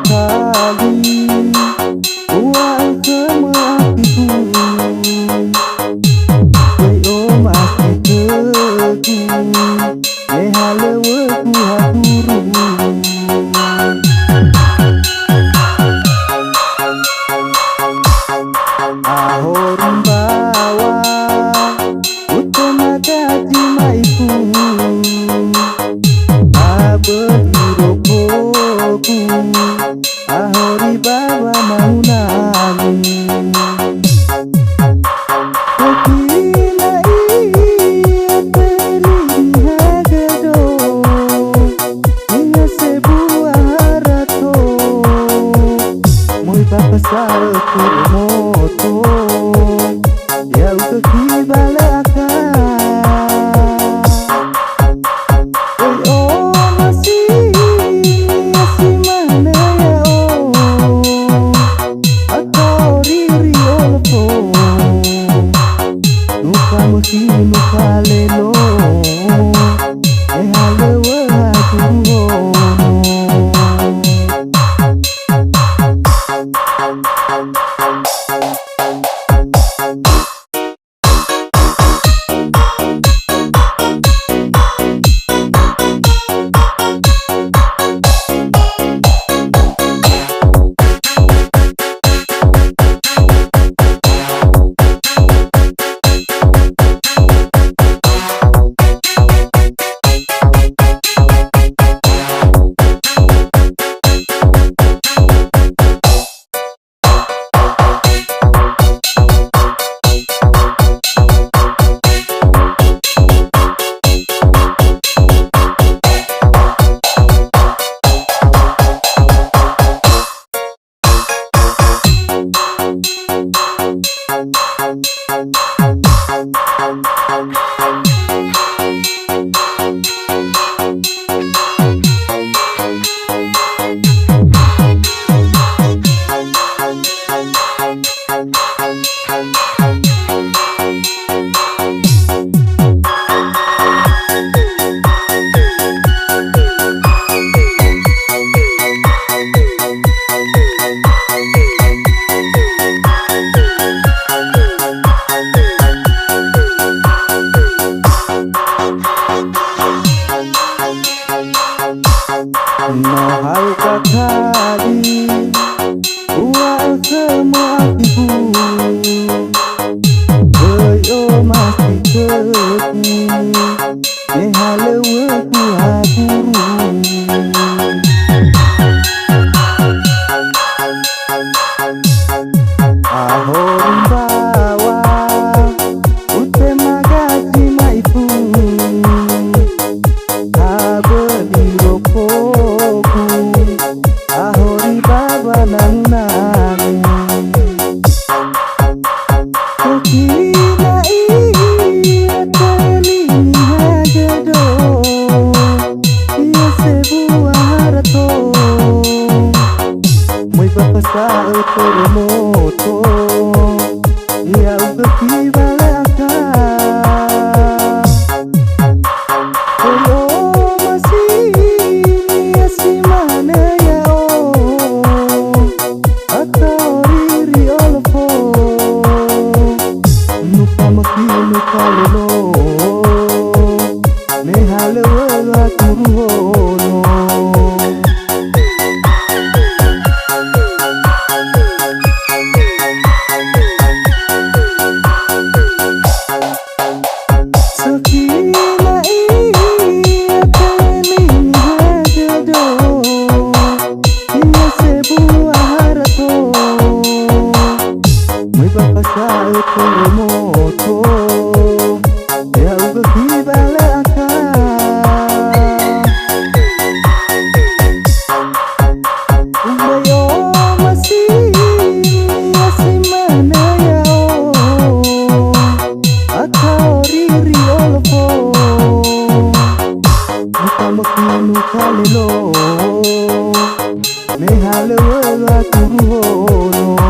kali uang kematiku Kau masih teguh Haleweku haturu Ahorim bawa utama gaji maiku Abedirokoku ahori bawa maunani Kekina iya teri hagado Iya sebuah harato Muy papasal kumoto Ya udah kibalaka Nukalelo halewe hatuhono Mahal kali uang kematiku Kau masih teguh haleweku haturu Ahorim bawa utama gaji maiku Abedirokoku ahori baba nanunani Kekina iya teli hagado Iya sebuah harato Muy papasal kumoto Iya udah kibalaka Nukalelo halewe hatuhono Sekina iya teli hagado Iya sebuah harato Muy papasal kumoto Ya udah kibalaka Ubayo masih mana ya Atau riri olofo Nukalelo halewe hatuhono